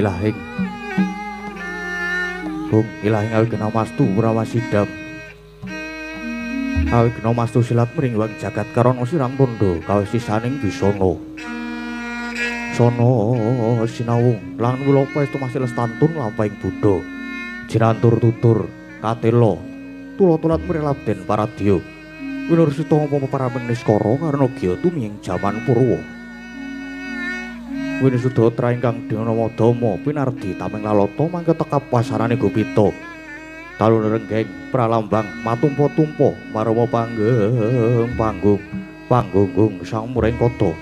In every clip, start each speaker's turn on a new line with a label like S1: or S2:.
S1: ilahing Bung ilahing awi kena mastu Prawasidam awi kena mastu silat mring wang jagat karana sirang tondo kawisisaning bisana sono sinawung lan kula paestu masih lestantun lampahing Buddha jinantur tutur katelo tulo-tulat mrelabden paradya winursita apa paraming niskara karena giya tumiying jaman purwa Winisudotra ingkang dinama Dama pinardi tameng lalata mangke tekap pasarane Gopita talun renggeng pralambang matumpa-tumpa marama panggung sang muring kata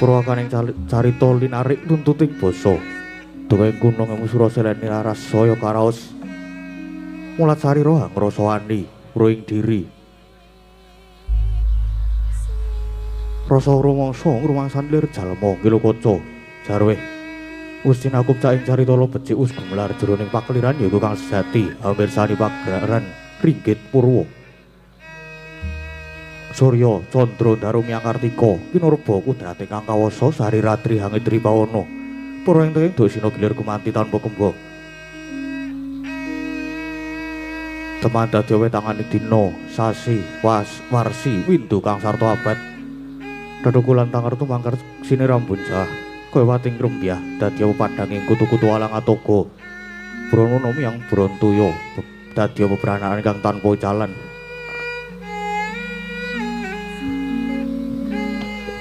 S1: Purwakaning carita linarik tuntuting basa dongeng kunung emu Suraseleni laras saya karaos mulat sari rohang rasa wani roing diri rasa rumangsa rumangsan lir jalma ngilo kaca jarwe wis sinakup cak ing carita lo becik us gumelar jroning pakliran yaiku kang sejati amirsani pagelaran ringgit purwa Surya Candra Darumyang Kartika kinurba kudrate kang kawasa sari ratri hangit ripawana para ing dosina gilir gumanti tanpa kemba teman dadi wetanganing dina sasi warsi windu kang sarta abad dedukulan tangertu mangker sine rambunjah kowe wating rembyah dadi padhanging kutu-kutu alang atoga brana yang brontoya dadi bebranakan kang tanpa jalan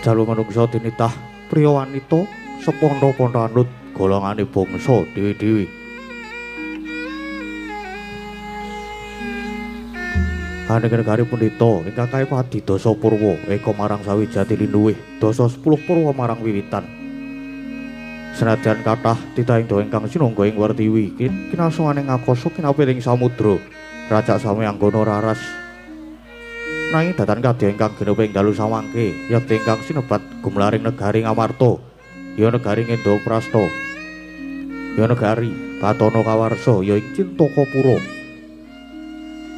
S1: jalu manungsa tinitah priya wanita sepontho-pontho anut golongane bangsa dewi-dewi Anegari Pundita ingkang kae padi dasa purwa eka marang sawijati linuwih dasa 10 purwa marang wiwitan senadyan kathah titahing dawa ingkang sinangga ing Wertiwi kinasuwaning ngakasa kinapiring samudra rajak sami anggana raras nanging datan kadya ingkang gineping dalu samangke yakti ingkang sinebat gumlaring negari Ngamarta ya negari Ngendaprasta ya negari Batana Kawarsa ya ing Cintokapura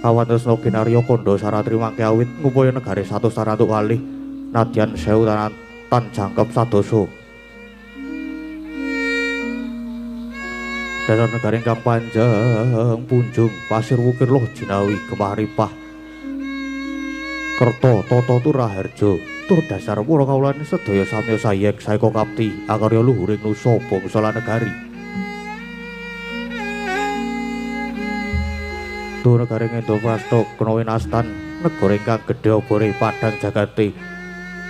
S1: awan tresna kinarya kandha saratri mangke awit ngupaya negari 100 tarantuk kalih nadyan 1000 tan jangkep sadasa dasar negari ingkang panjang punjung pasir wukir loh jinawi gemah ripah Kerta Tata Turaharja tur dasar para kawulane sedaya samya sayek saeka kapti akarya luhuring nusa bangsa lan negari Duh negari Ngendaprasta kena winastan negara ingkang gedhe obore padhang jagate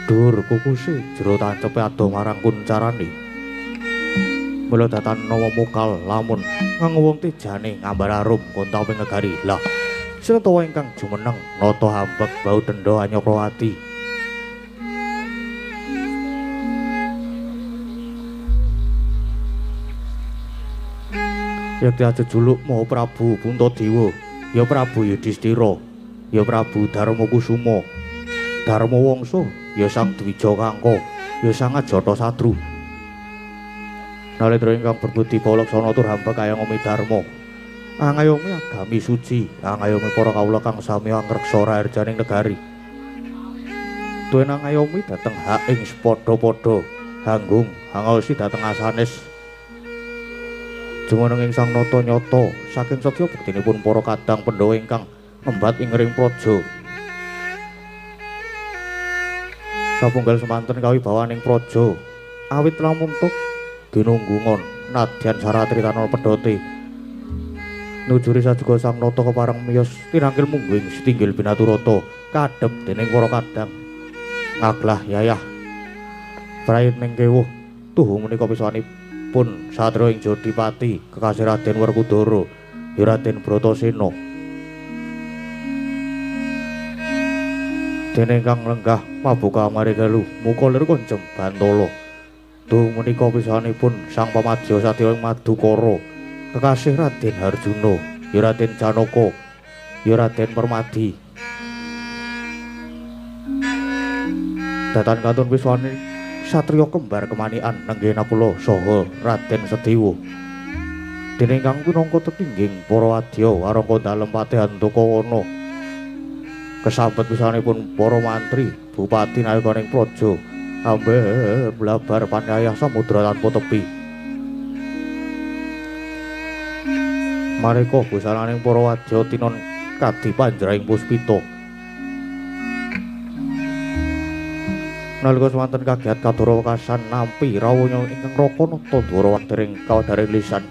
S1: dhuwur kukuse jero tancepe ado marang kuncarane mula datan nawa mukal lamun nganggo wong tejane ngambar arum kontaping negari lah Siratawa ingkang jumeneng nata hambek bau dendha Anyakrawati yakti ajejuluk Maha Prabu Puntadewa ya Prabu Yudhistira ya Prabu Darmakusuma Darmawangsa ya Sang Dwija Kangka ya Sang Ajatasatru nalendra ingkang berbudi palaksana tur hambek kayangomi dharma angayomi agami suci angayomi para kawula kang sami angreksa raharjaning negari duwe angayomi dhateng hak ing padha-padha hanggung hangaosi dhateng asanes jumeneng ing sang nata nyata saking sedya buktinipun para kadang Pandhawa ingkang ngembat ing ring praja sapunggal semanten kawibawaning praja awit lamun tuk ginunggungon nadyan saratri tanpa pedote nujuri sajuga sang nata kepareng miyos tinangkil mungguing setinggil binaturata kadhep dening para kadang ngaglah yayah prayit ning kewuh tuhu menika pisanipun satriya ing Jodipati kekasih Raden Werkudara ya Raden Bratasena dene ingkang lenggah mabuka marigalu muka lir konjem Bantala tuhu menika pisanipun sang pamadya sadya ing Madukara kekasih Raden Harjuna ya Raden Janaka ya Raden Permadi datan katun wiswane satriya kembar kemanikan nenggena kula saha Raden Sedewa Dene ingkang pinangka tetingging para wadya warangka dalem Patih Handakawana kesambet pisanipun para mantri bupati nayakaning praja ambeh blabar panyayah samudra tanpa tepi. Mareka busananing para wadya tinon kadi panjraing puspita. Nalika semanten kagiat kadara wekasan nampi rawuhnya ingkang raka nata dwara wandering kawadaring lisan.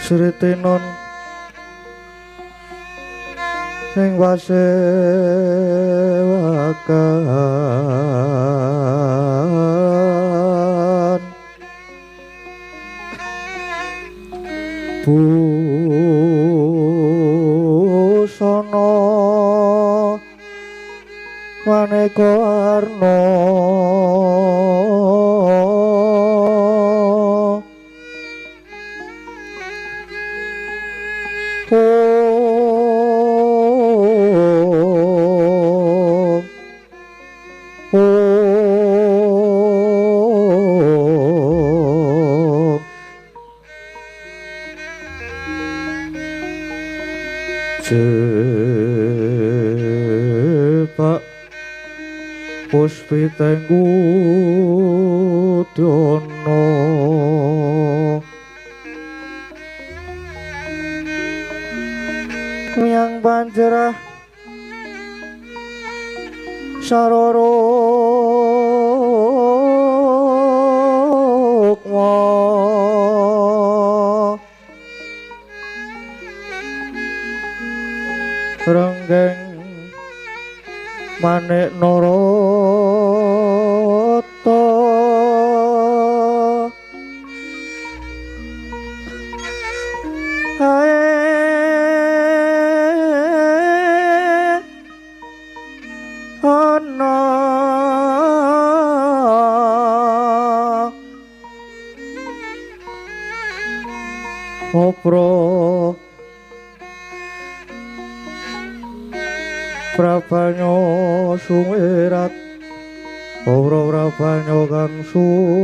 S1: Sretenon ning pasewakan busana maneka warna Jepak puspitengku dyono yang banjerah sarorokmo renggeng manik narata ana opro prabanyo sumirat ora prabanyo kang sumirat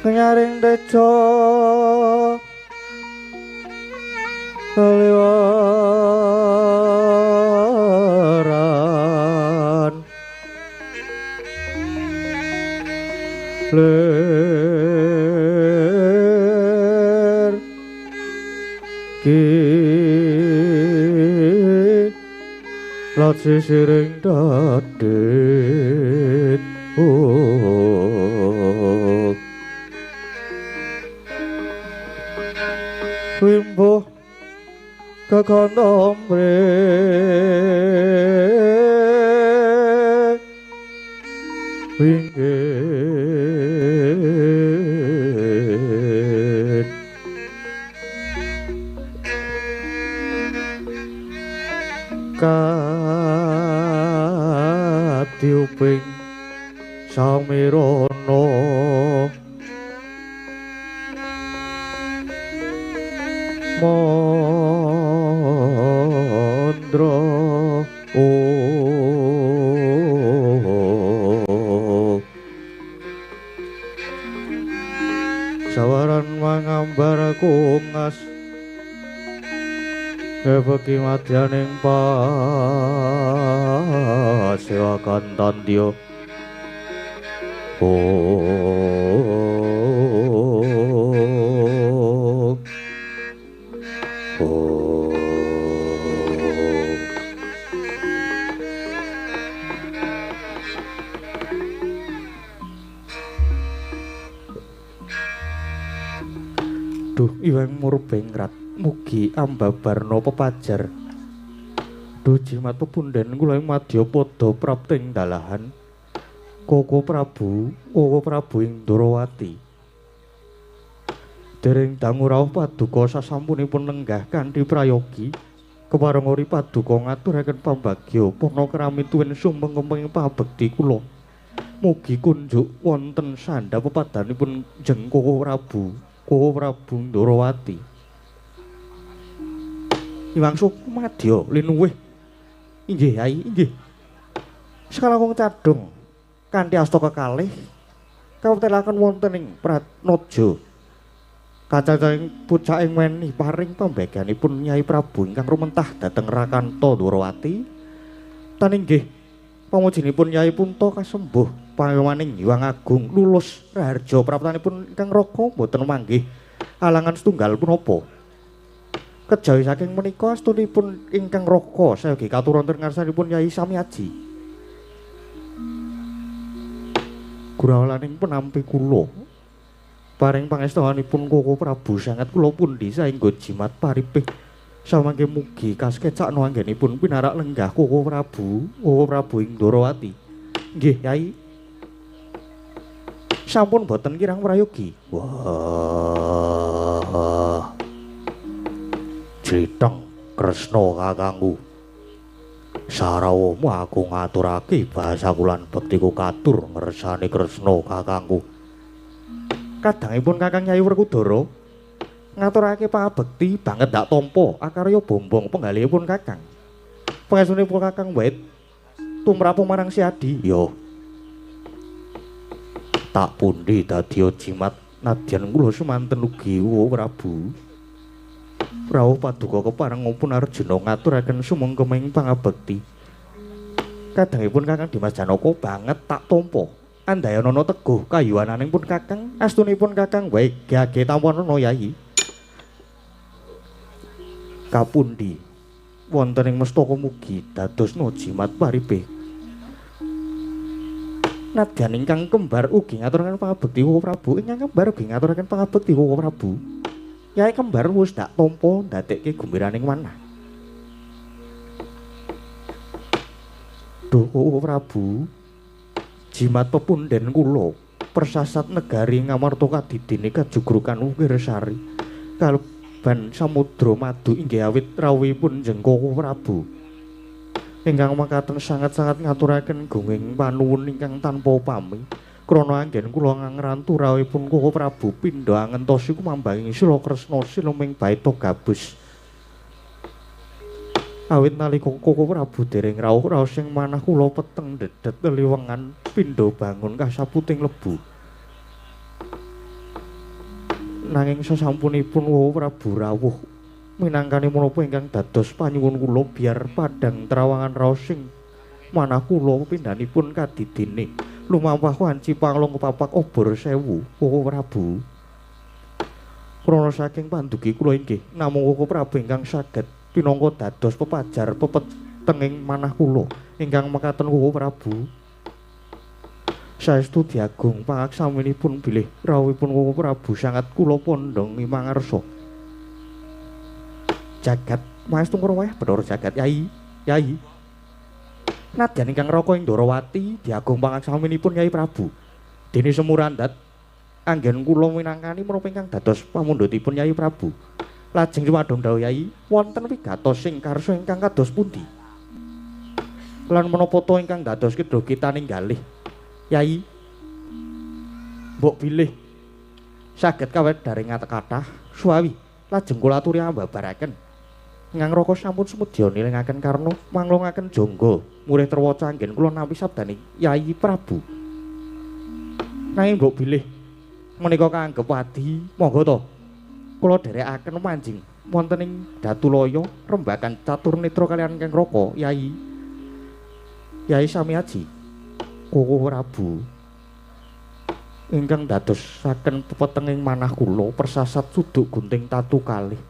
S1: nyaring deca kaliwaran ler ki lat sisiring dadet wimbo kakandam mrek winggit katiuping samirana mandra sawaran mangambar kungas kebeki madyaning pasewakan tandya Duh iwang murbengrat mugi ambabarna pepajar duh jimat pepunden kula ing madya padha prapting dalahan Koko Prabu Indrawati dereng dangu rawuh paduka sasampunipun lenggah kanthi prayogi kepareng ori paduka ngaturaken pambagya pana krami tuwin sumpeng-kempeng pabekti kula mugi kunjuk wonten sandhap pepadanipun jeng Koko Prabu Indrawati Iwang Sukumadya linuwih inggih Yai inggih sakalangkung cadung kanthi asta kekalih kawetelaken wonten ing Pratnaja kacacaing pucaking weni paring pambagyanipun Nyai Prabu ingkang rumentah dhateng Rakanta Ndrawati tan inggih pamujinipun Nyai Punta kasembuh pangawaning Hyang Agung lulus raharja praptanipun ingkang raka boten manggih alangan setunggal punapa kejawi saking menika astunipun ingkang raka sayogi katuron ngarsanipun Nyai Samyaji Gurawalaning penampi kula Paring pangestunipun Koko Prabu sanget kula pundi saengga jimat paripih samangke mugi kaskecakno anggenipun pinarak lenggah Koko Prabu ing Ndorowati. Nggih, Yai. Sampun boten kirang prayogi. Wah. Criteng Kresna kakangku. Sarawamu aku ngaturake bahasaku lan bektiku katur ngersani Kresna kakangku. Kadangipun Kakang Nyai Werkudara ngaturake pangabekti banget dak tampa akarya bombong penggalihipun Kakang. Pangestunipun Kakang Wait tumrap marang Si Adi. Yo. Tak pundi dadi jimat nadyan kula semanten ugi Prabu. Rawuh paduka keparengipun Arjuna ngaturaken sumengkeming pangabekti. Kadangipun Kakang Dimas Janaka banget tak tampa. Andayanana teguh kayuwananipun Kakang, astunipun Kakang wae gage tampanana Yai. Kapundi wonten ing mestaka mugi dadosna jimat paripih. Nadyan ingkang kembar ugi ngaturaken pangabekti Koko Prabu, ingkang kembar ugi ngaturaken pangabekti Koko Prabu. Yai kembar wis dak tampa ndadekke gembiraning manah. Duh Koko Prabu, jimat pepunden kula persasat negari Ngamarta kadidine kajugrukan Wirsari kaleban samudra madu inggih awit rawuhipun njeng Koko Prabu. Ingkang makaten sangat-sangat ngaturaken gunging panuwun ingkang tanpa pami. Krana anggen kula ngrantu rawuhipun Koko Prabu pindha angentosi kumambanging Sila Kresna siluming baita gabus. Awit nalika Koko Prabu dereng rawuh sing manah kula peteng dedet leliwengan pindha bangun kasaputing lebu. Nanging sasampunipun Koko Prabu rawuh minangkani menapa ingkang dados panyuwun kula biar padhang trawangan raos sing manah kula pindhanipun kadidine lumampah wanci panglong kepapak obor sewu Koko Prabu. Krana saking pandugi kula inggih namung Koko Prabu ingkang saged pinangka dados pepajar pepetenging manah kula ingkang mekaten Koko Prabu. Saestu diagung pangaksaminipun bilih rawuhipun Koko Prabu sangat kula pondhong mimangarsa. Jagat maestu ngraweh Bathara Jagat Yai. Yai. Nadyan ingkang raka ing Ndorowati diagung pangaksaminipun Yai Prabu. Dene semurandat anggen kula minangkani menapa ingkang dados pamundhutipun Yai Prabu. Lajeng sumadong dawuh Yai, wonten wigatos sing karsa ingkang kados pundi? Lan menapa to ingkang dados kedha ninggalih? Yai. Mbok bilih saged kawet daring kathah suawi lajeng kula aturi ambabaraken. Ngang raka sampun sumedya nilingaken karna manglungaken jangga murih terwaca anggen kula nampi sabdane Yai Prabu. Nanging mbok bilih menika kaanggep wadi, monggo to kula dherekaken manjing wonten ing Datulaya rembakan catur netra kaliyan Kang Raka Yai. Yai sami aji Koko Prabu ingkang dadosaken pepetenging manah kula persasat suduk gunting tatu kalih.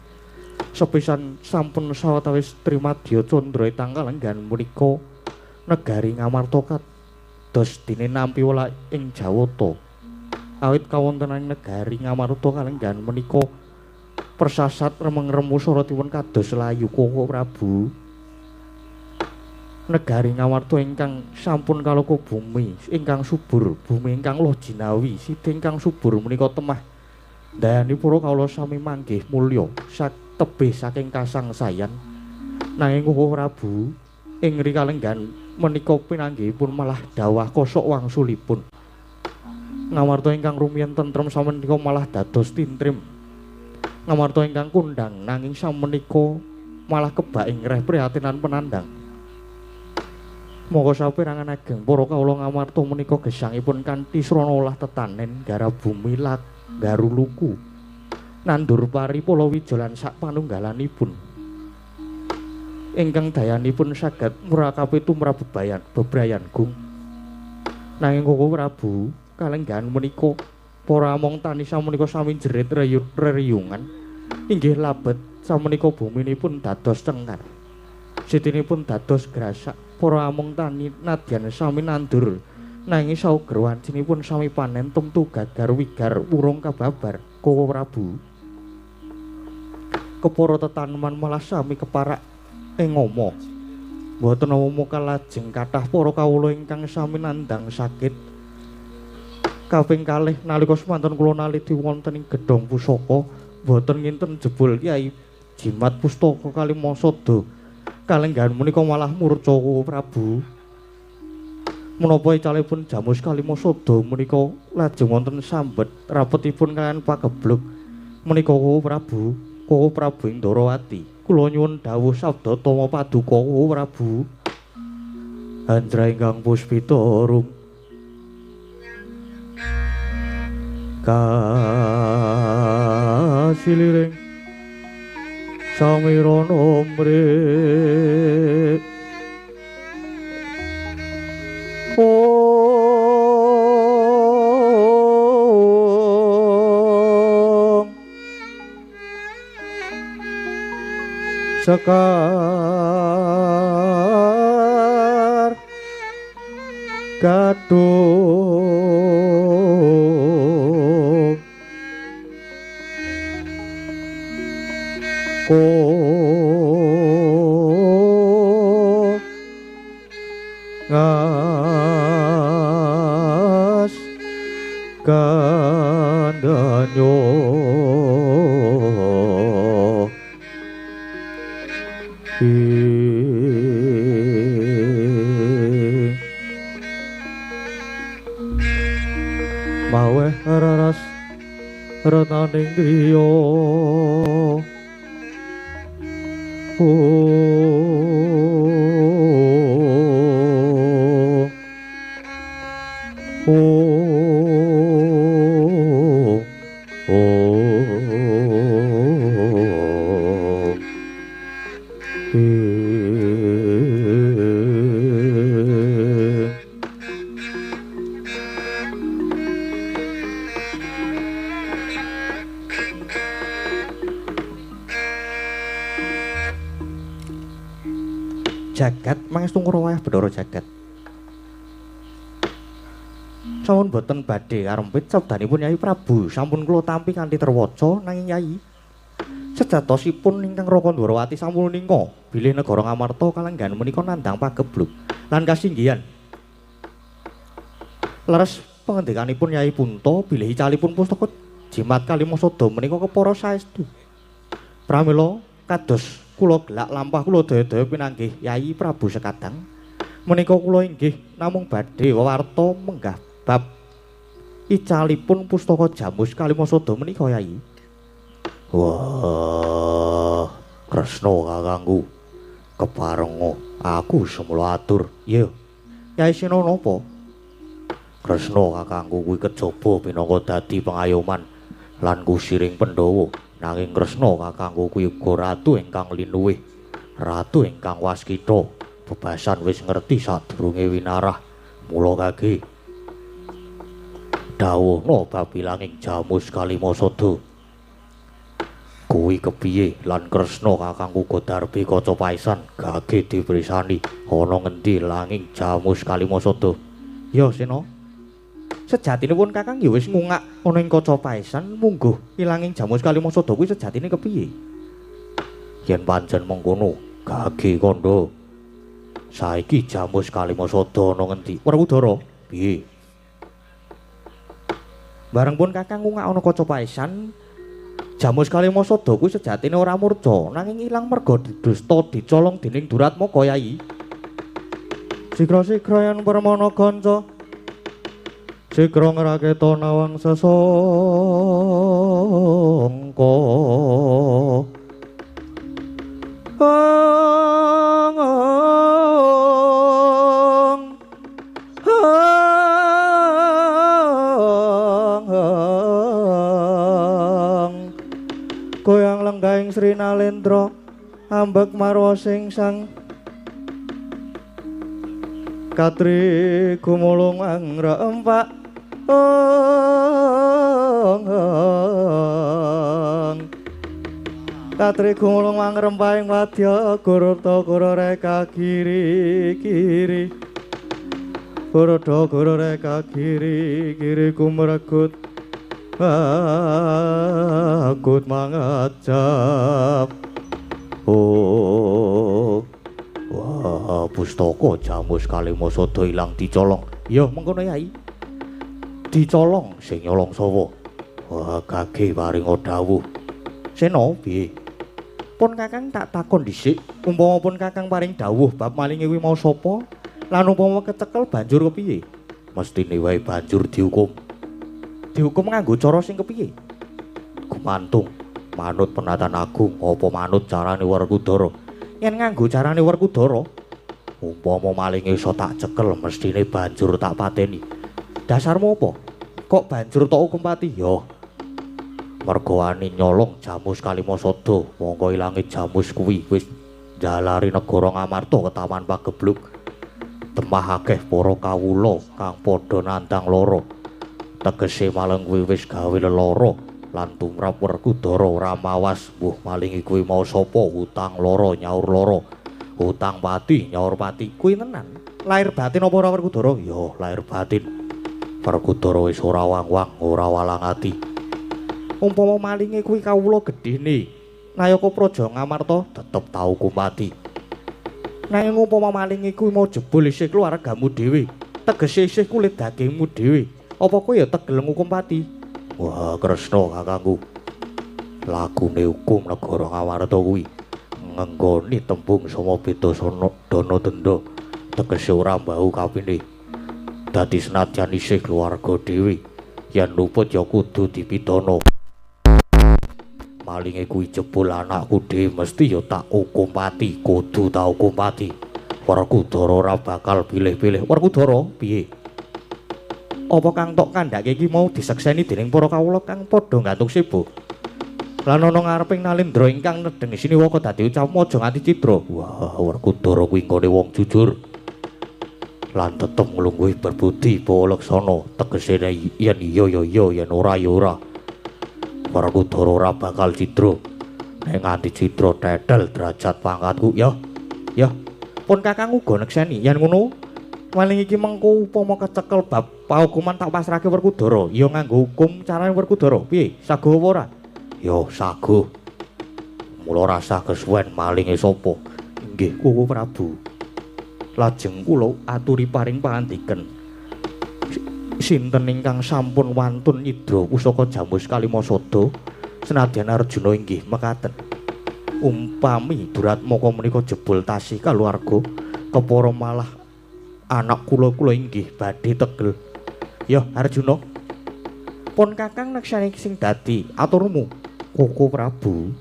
S1: Sepisan sampun sawetawis trimadya candra tangkalenggan menika negari Ngamarta kados dene nampi welas ing Jawata. Awit kawontenan negari Ngamarta kalenggan menika persasat remeng-remu saratipun kados layu Koko Prabu. Negari Ngamarta ingkang sampun kaloka bumi ingkang subur, bumi ingkang loh jinawi, sida ingkang subur menika temah dayani para kawula sami manggih mulya tebih saking kasangsayan. Nanging Koko Prabu ing rikalenggan menika pinanggihipun malah dawah kosok wangsulipun. Ngamarta ingkang rumiyin tentrem samenika malah dados tintrim. Ngamarta ingkang kundang nanging samenika malah kebak ing reh prihatinan penandang. Monggo saperangan ageng para kawula Ngamarta menika gesangipun kanthi srana olah tetanen garap bumi lak garuluku. Nandur pari Palawijaya lan sak panunggalanipun ingkang dayanipun saged murakapi tumrap bebrayan gung. Nanging Koko Prabu kalenggan menika para among tani samenika sami jerit reriyungan inggih labet samenika buminipun dados cengar sitinipun dados grasak para among tani nadyan sami nandur Nanging sauger wancinipun sami panen tumtu gagar wigar wurung kababar Kowo Prabu. Kepara tetaneman malah sami keparak ing ngoma. Mboten namung kalajeng kathah para kawula ingkang sami nandhang sakit. Kaping kalih nalika semanten kula naliti wonten ing gedhong pusaka mboten nginten jebul Kyai Jimat Pustaka Kalimasada. Kalenggahan menika malah murca Kowo Prabu. Menapa icalipun Jamus Kalimasada menika lajeng wonten sambet rapetipun kaliyan pageblug menika Kowo Prabu ing Ndarawati. Kula nyuwun dawuh sabda tama paduka Kowo Prabu. Andra ingkang puspita rum kasiliring samirana mrih Sekar Gadung Ngas Gandanyo Maweh raras retaning griya jagat mangstu ngrawayah Bathara Jagat. Sampun boten badhe karempit sabdanipun Yai Prabu, sampun kula tampi kanthi terwaca nanging Yai sejatosipun ingkang Raka Ndarawati sampun nika bilih negara Ngamarta kalenggahan menika nandhang pageblug lan kasinggihan. Leres pangendikanipun Yai Punta bilih icalipun pustaka Jimat Kalimasada menika kepara saestu. Pramila kados kula gelak lampah kula daya-daya pinanggih Yai Prabu Sekadang menika kula inggih namung badhe wewarta menggah bab icalipun pustaka Jamus Kalimasada menika Yai. Wah, Kresna kakangku keparenga aku semula atur. Iya. Yai Sina napa? Kresna kakangku kuwi kejaba pinangka dadi pengayoman lan kusiring Pandhawa. Nanging Kresna kakangku kuwi uga ratu ingkang linuwih, ratu ingkang waskita. Bebasan wis ngerti sadurunge winarah. Mula kage dawuhna bab ilanging Jamus Kalimasada. Kuwi kepiye lan Kresna kakangku Godarbi Kaca Paisan gage diprisani ana ngendi langing Jamus Kalimasada? Ya Sena. Sejatinipun Kakang ya wis ngungak ana ing Kaca Paisan mungguh ilanging Jamus Kalimasada kuwi sejatine kepiye? Yen pancen mengkono, gage kandha. Saiki Jamus Kalimasada ana ngendi? Werkudara, piye? Bareng pun Kakang ngungak ana Kaca Paisan, Jamus Kalimasada kuwi sejatine ora murca, nanging ilang merga didusta dicolong dening Duratmaka Yai. Sigra-sigra yen permana kanca Sigra ngraketa nawang sesangka Goyang lenggahing Sri Nalendra ambek marwa sing sang Katri gumulung angrempak Katri gumulung angrempaing wadya gurupta gurureka kiri-kiri Borodo gororeka kiri kiri kumregut akut mangajab. Oh, wah, pustaka Jamus Kalimasada ilang dicolong. Ya mengkono Yai. Dicolong sing nyolong sapa? Wah, Gage paringa dawuh. Sena piye? Pun Kakang tak takon dhisik, umpama pun Kakang paring dawuh bab malinge kuwi mau sapa? Lan umpama kecekel banjur kepiye? Mestine wae banjur dihukum. Dihukum nganggo cara sing kepiye? Gumantung manut penatan agung apa manut carane Werkudara. Yen nganggo carane Werkudara, umpama malinge iso tak cekel mestine banjur tak pateni. Dasarmu apa? Kok banjur tak hukum pati? Yo. Mergo wani nyolong Jamus Kalimasada, mongko ilange Jamus kuwi wis njalari negara Ngamarta ketaman pagebluk. Temah akeh para kawula kang padha nandang lara. Tegese maleng kuwi wis gawe lelara lan tumrap Werkudara ora mawas mbuh malingi kuwi mau sapa utang lara nyaur lara. Utang pati nyaur pati kuwi tenan. Lahir batin apa ora Werkudara? Ya, lahir batin. Werkudara wis ora wang-wang, ora walang ati. Umpama malinge kuwi kawula gedhene, Nayaka Praja Ngamarta tetep tau kumpati. Nanging umpama malinge kuwi mau jebul isih keluargamu dhewe, tegese isih kulit dagingmu dhewe, apa kowe ya tegel ngukum pati? Wah, Kresna kakangku. Lagune hukum negara Ngamarta kuwi ngenggoni tembung sama beda dana denda, tegese ora mbau kapine. Dadi senadyan isih keluarga dhewe, yen luput ya kudu dipidana. Malinge kuwi jebul anakku dhewe mesti ya tak hukum pati, kudu tak hukum pati. Werkudara ora bakal pilih-pilih. Werkudara piye? Apa kang tok kandhake iki mau disekseni dening para kawula kang padha nggantung sibuk? Lan ana ngareping Nalendra ingkang nedeng Siniwaka dadi ucapmu aja nganti cidra. Wah, Werkudara kuwi nggone wong jujur. Lan tetep nglungguhi berbudi pawalaksana, tegese yen iya ya iya, yen ora ya ora. Werkudara ora bakal cidra. Nek nganti cidra tetel derajat pangkatku, ya. Ya, pun Kakang uga nekseni yen ngono. Maling iki mengko upama kecekel bab pahukuman tak pasrahke Werkudara, ya nganggo hukum carane Werkudara. Piye? Saguh apa ora? Ya, saguh. Mula rasah kesuwen malinge sapa? Inggih, Kuku Prabu. Lajeng kula aturi paring pangandiken. Sinten ingkang sampun wantun nyidra pusaka Jamus Kalimasada senadyan Arjuna inggih mekaten. Umpami Duratmaka menika jebul tasih kaluwarga kepara malah anak kula inggih badhe tegel. Ya Arjuna. Pun Kakang neksani sing dadi aturmu, Koko Prabu.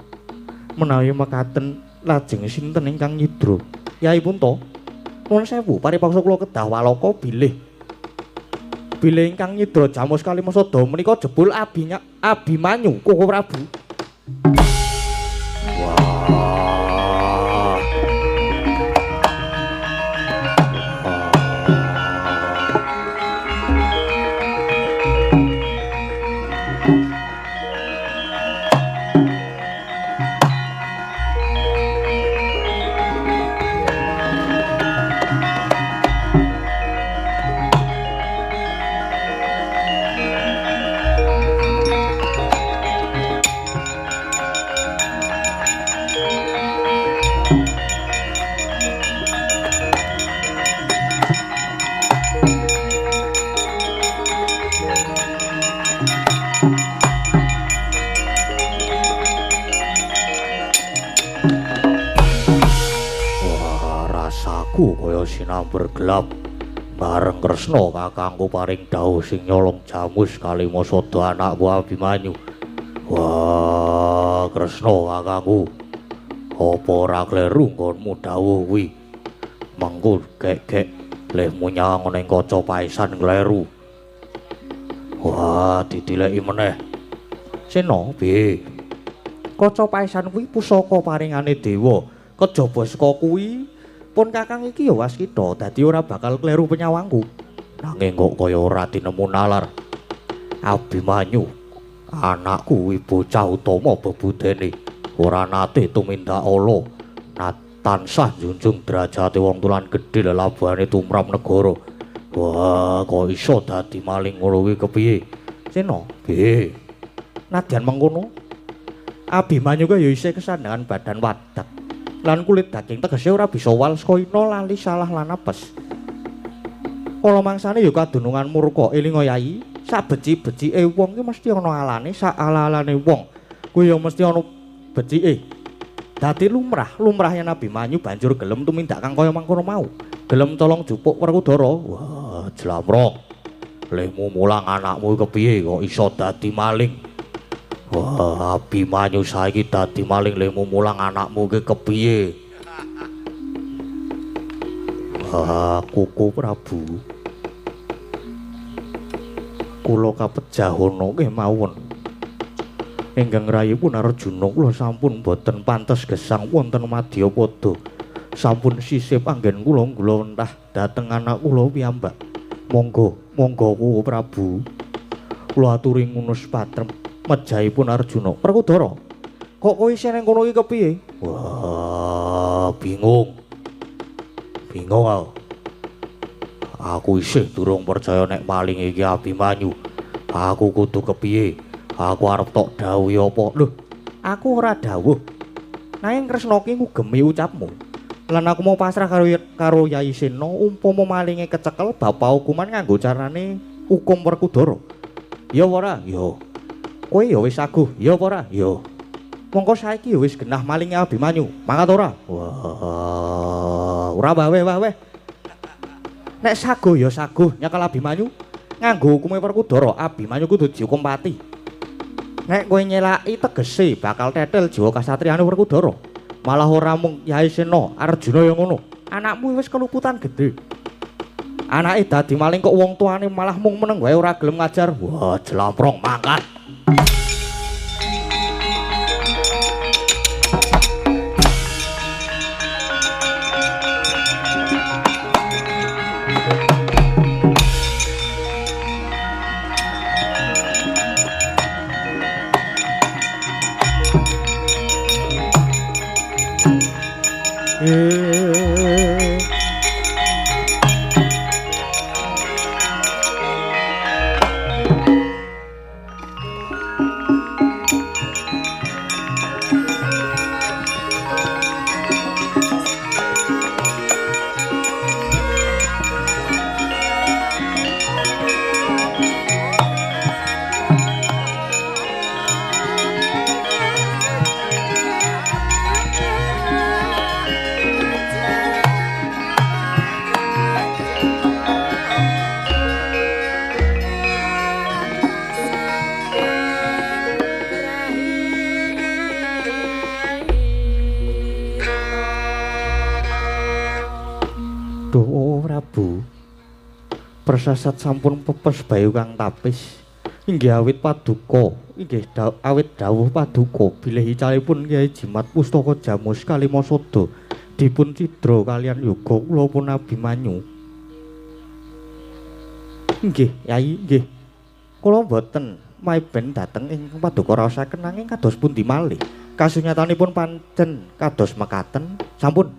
S1: Menawi mekaten lajeng sinten ingkang nyidra? Yai Punta. Nuwun sewu paripaksa kula kedah walaka bilih ingkang nyidra Jamus Kalimasada menika jebul Abimanyu, Koko Prabu. Kaya sinamber gelap bareng Kresna kakangku paring dawuh sing nyolong Jamus Kalimasada anakku Abimanyu. Wah, Kresna kakangku, apa ora kleru nggonmu dawuh kuwi? Mengko gek-gek lehmu nyawang ning kaca paesan kleru. Wah, ditileki meneh. Sena piye? Kaca paesan kuwi pusaka paringane dewa. Kejaba saka kuwi pun Kakang iki ya waskita dadi ora bakal kleru penyawangku. Nanging kok kaya ora tinemu nalar. Abimanyu, anakku kuwi bocah utama bebudene, ora nate tumindak ala, tansah njunjung derajate wong tulan gedhe lelabuhane tumrap negara. Wah, kok iso dadi maling ngono kuwi kepiye? Sena, piye? Nadyan mengkono, Abimanyu kaya isih kesandhangan badan wadak lan kulit daging tegese ora bisa wal skoina lali salah lan apes. Kala mangsane ya kadunungan murka elinga Yai, sak beci-becike wong ki mesti ana alane, sak ala-alane wong kuwi ya mesti ana becike. Dadi lumrah yen Abimanyu banjur gelem tumindak kang kaya mangkono mau. Gelem tolong jupuk Werkudara. Wah, jlamrong. Lemu mulang anakmu kepiye kok iso dadi maling? Wah, Abimanyu saiki dadi maling lemu mulang anakmu ki kepiye? Wah, Koko Prabu. Kula kapejahana kemawon. Ingkang rayipun Arjuna kula sampun boten pantes gesang wonten Madyapada. Sampun sisip anggen kula ngglontah dhateng anak kula piyambak. Monggo Koko Prabu. Kula aturi ngunus patrem mejahipun Arjuna. Werkudara, kok kowe isih nang kono iki kepiye? Wah, bingung aku isih durung percaya nek maling iki Abimanyu. Aku kudu kepiye? Aku arep tok dawuhi apa? Lho, aku ora dawuh. Nanging Kresna ki ngugemi ucapmu. Lan aku mau pasrah karo Yai Sena umpama malinge kecekel bapak hukuman nganggo carane hukum Werkudara. Ya ora? Ya. Kowe ya wis aguh, ya apa ora? Ya. Mongko saiki ya wis genah malinge Abimanyu. Mangkat ora? Wah, ora weh. Nek saguh ya saguh nyekel Abimanyu. Nganggo hukume Werkudara, Abimanyu kudu dihukum pati. Nek kowe nyelaki tegese bakal tetel jiwa kasatriyane Werkudara. Malah ora mung Yai Sena, Arjuna yang ngono. Anakmu wis keluputan gede. Anake dadi maling kok wong tuane malah mung meneng wae ora gelem ngajar. Wah, jlamprong mangkat. Persasat sampun pepes bayu kang tapis inggih awit paduka inggih awit dawuh paduka bilih icalipun Kyai Jimat Pustaka Jamus Kalimasada dipun cidra kalian yoga kula pun Abimanyu. Nggih Yai nggih kula boten maiben dhateng ing paduka raosaken nanging kados pundi malih kasunyatanipun pancen kados mekaten sampun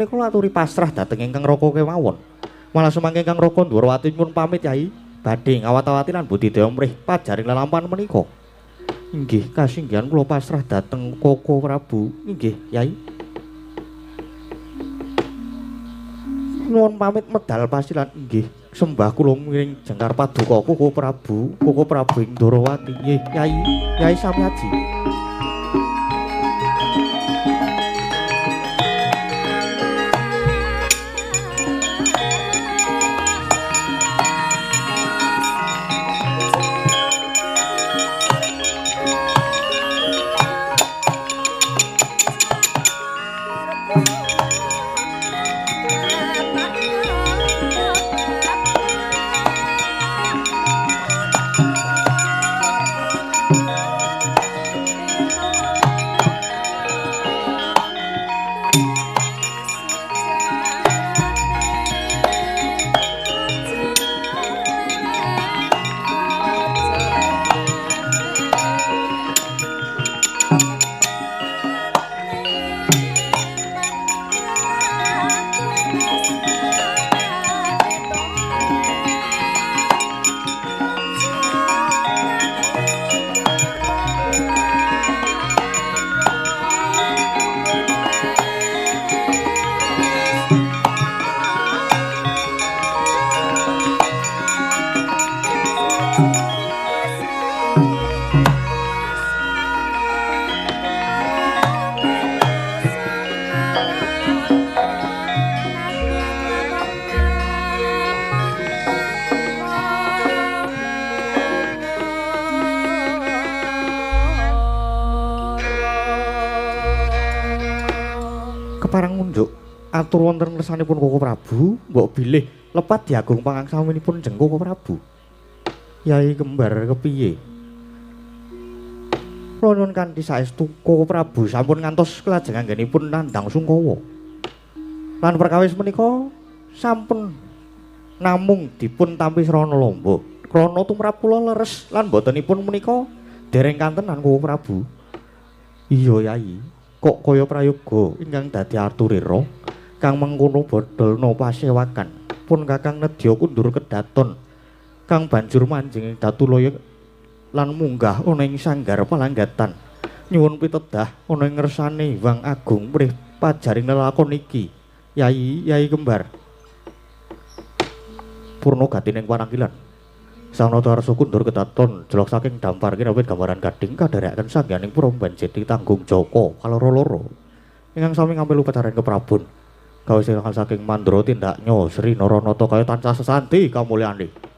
S1: kula aturi pasrah dhateng ingkang Raka kemawon. Malah sumangke Kang Raka Ndwarawati pun pamit Yai badhe ngawat-awati lan budidaya mrih pajaring lelampahan menika. Inggih kasinggihan kula pasrah dhateng Koko Prabu. Inggih Yai. Nuwun pamit medal pasilan inggih. Sembah kula miring jengkar paduka Koko Prabu ing Ndwarawati. Nggih Yai sami aji. keparang ngunjuk atur wonten ngersanipun Koko Prabu, mbok bilih lepat diagung pangangsaminipun jeng Koko Prabu. Yai kembar kepiye? Kula nyuwun kanthi saestu Koko Prabu sampun ngantos kelajeng anggenipun nandhang Sungkawa. Lan perkawis menika sampun namung dipun tampi srana lamba. Krana tumrap kula leres lan botenipun menika dereng kantenan Koko Prabu. Iya Yai, kok kaya prayoga ingkang dadi aturira kang mengkono bodolna pasewakan pun Kakang nedya kundur kedaton kang banjur manjing ing Datulaya lan munggah ana ing sanggar palanggatan nyuwun pitedah ana ing ngersane Hyang Agung mrih pajaring lelakon iki. Yai kembar purna gatining parangkilan Sang Nata Arsa kundur kedaton jelok saking dampar kinawit gambaran gading kadherekaken sangganing Pramban Jeti tanggung Jaka kaloro-loro ingkang sami ngambil upacara keprabun gawe silangan saking Mandra tindaknya Sri Naranata kaya tansah sesanti kamulyane.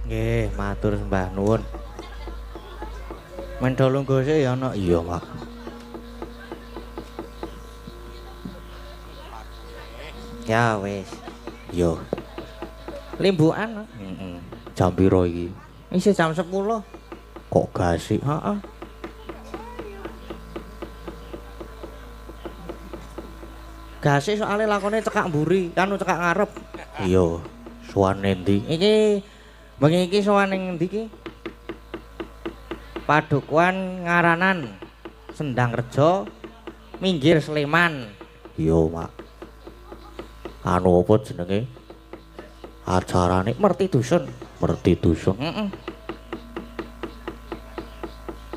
S2: Nggih, matur sembah nuwun. Mendho lunggose ya ana.
S1: Iya, Mak.
S2: Ya wis.
S1: Iya.
S2: Limbukan.
S1: Jam piro iki?
S2: Isih jam 10.
S1: Kok gasik?
S2: Heeh. Gasik soalnya lakone cekak mburi, kanu cekak ngarep.
S1: Iya. Suwane ndi?
S2: Iki bengi iki sowan ning ndi iki? Padukuhan Ngaranan, Sendang Rejo, Minggir Sleman.
S1: Iya, Mak. Anu apa jenenge? Acarane
S2: Merti dusun.
S1: Merti dusun.
S2: Heeh.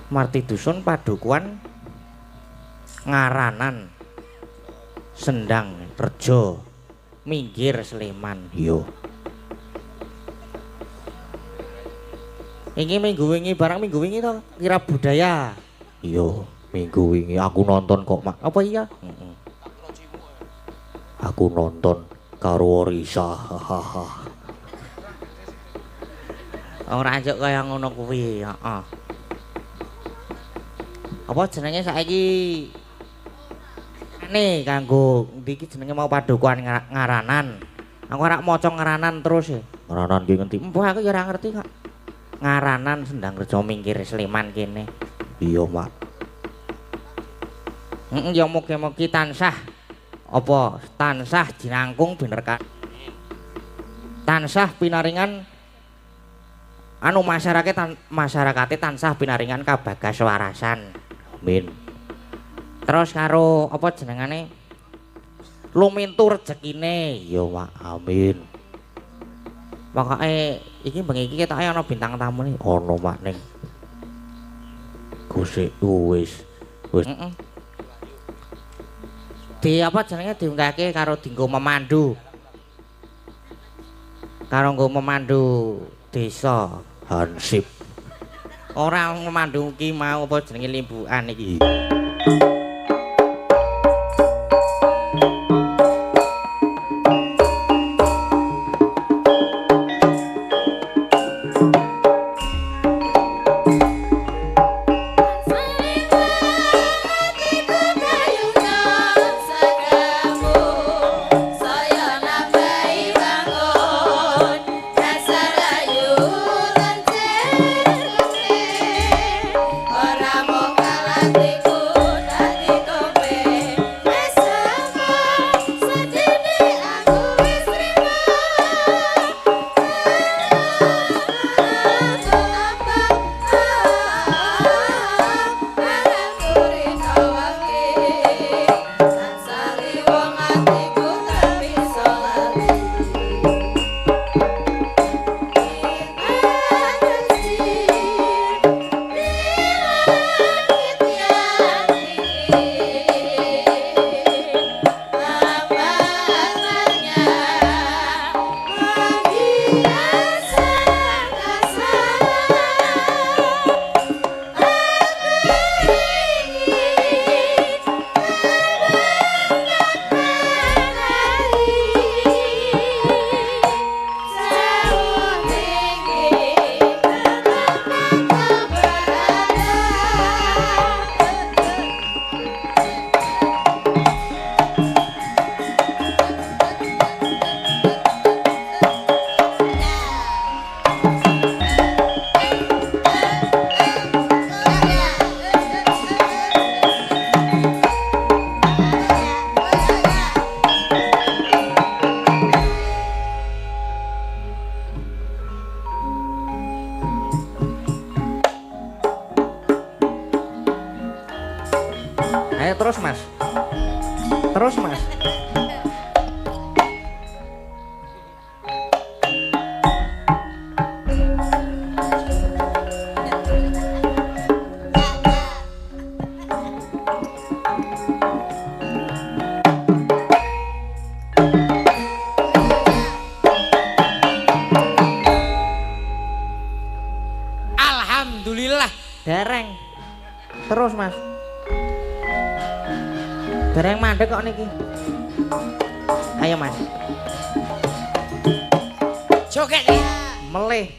S2: Merti dusun Padukuhan Ngaranan, Sendang Rejo, Minggir Sleman.
S1: Iya.
S2: Iki minggu wingi barang minggu wingi to kira budaya.
S1: Iya, minggu wingi aku nonton kok, Mak.
S2: Apa iya?
S1: Aku nonton karo Risa. Hahaha.
S2: Ora anjuk kaya ngono kuwi, heeh. Apa jenenge saiki ane kanggo ndi iki jenenge mau Padukuhan Ngaranan. Aku ora maca Ngaranan terus ya.
S1: Ngaranan ki ngendi?
S2: Empuh aku ya ora ngerti kok. Ngaranan Sendang Rejo Minggir Sleman kene.
S1: Iya, Mak.
S2: Heeh ya mugi-mugi tansah apa tansah jinangkung bener kan. Tansah pinaringan anu masyarakate tansah pinaringan kabagas warasan.
S1: Amin.
S2: Terus karo apa jenengane lumintu rezekine.
S1: Iya, Mak. Amin.
S2: Pokoke iki bengi iki ketoke ana bintang tamu nih.
S1: Ono, Mak, ning Gusik wis.
S2: Heeh. Di apa jenenge diunggahke karo dinggo memandu. Karo nggo memandu desa
S1: Hansip.
S2: ora memandu ki mau apa jenenge limbukan iki. Ayo terus Mas. Terus Mas. Alhamdulillah dereng. Terus Mas. Dereng mandek kok niki. Ayo Mas. Joget meleh.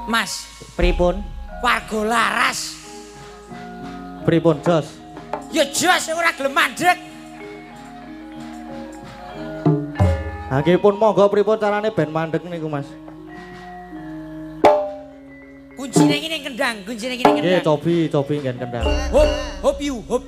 S3: Mas,
S2: Pripun?
S3: warga laras.
S2: Pripun, Jos?
S3: Ya jos ora gelem mandeg.
S2: Nggih pun monggo pripun carane ben mandeg niku, Mas?
S3: Kuncine iki ning kendang, kuncine iki ning
S2: Nggih,
S3: kendang.
S2: cobi nggen kendang.
S3: Hop you, hop.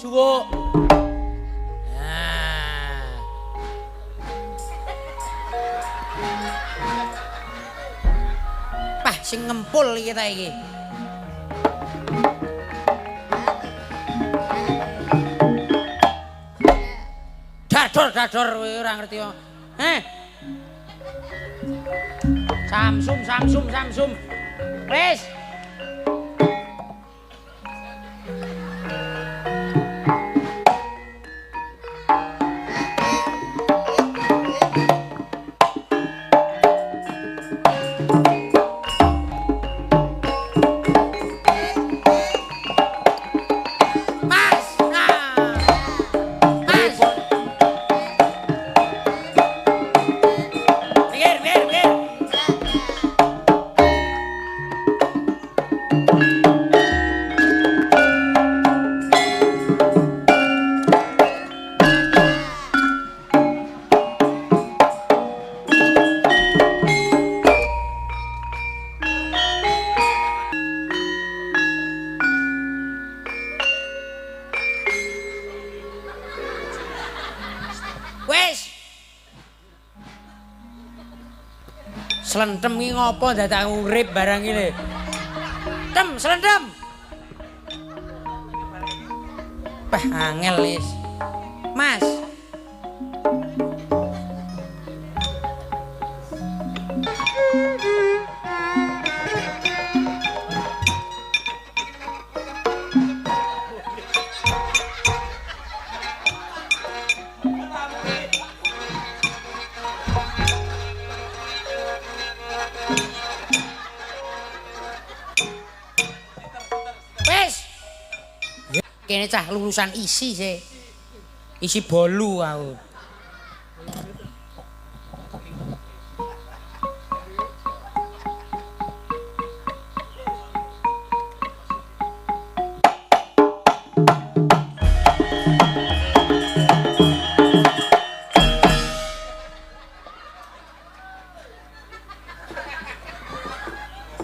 S3: Suwo. Nah. Pah sing ngempul iki ta iki. Dador kowe ora ngerti kok. Samsum. Wis. Mas. Nah. Mas. Biar. Wis. Slentem iki ngopo dadak urip barang iki lho. Slentem. Pah angel wis. Mas. Wis. Kene cah lulusan isi sih. Isi bolu aku.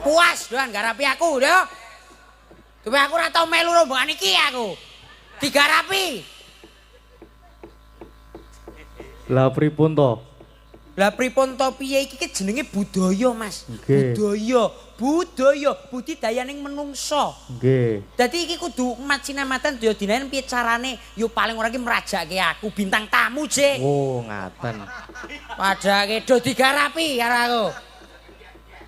S3: Puas doan garapi aku, Dok. Tapi aku ora tau melu rombongan iki aku. Digarapi.
S2: Lah pripun to?
S3: Lah pripun to piye iki ki jenenge budaya, Mas.
S2: Nggih.
S3: Budaya, budidayaning menungso.
S2: Nggih.
S3: Dadi iki kudu emat sinamatan daya dinaen piye carane yo paling ora ki merajake aku bintang tamu, Jek.
S2: Oh, ngaten.
S3: Padake do digarapi karo aku.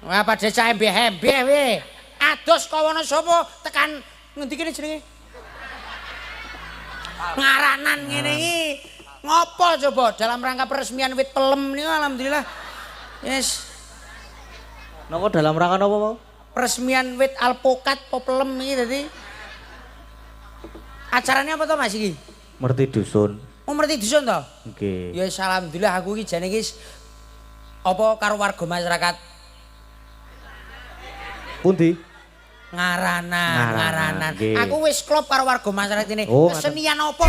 S3: Wah, padha cah embe-embe we. Ados kawana sapa tekan ngendi kene jenenge? Ngaranan ngene iki. Ngopo coba dalam rangka peresmian wit pelem niku alhamdulillah. Yes.
S2: Napa dalam rangka napa, Pak?
S3: Peresmian wit alpokat po pelem iki dadi. Acarane apa to Mas iki?
S2: Merti dusun.
S3: Oh, merti dusun to?
S2: Nggih.
S3: Ya alhamdulillah aku iki jane iki apa karo warga masyarakat
S2: Pundi?
S3: Ngaranan.
S2: Nggih.
S3: Aku wis klop karo warga masyarakat ini.
S2: Oh,
S3: Kesenian apa?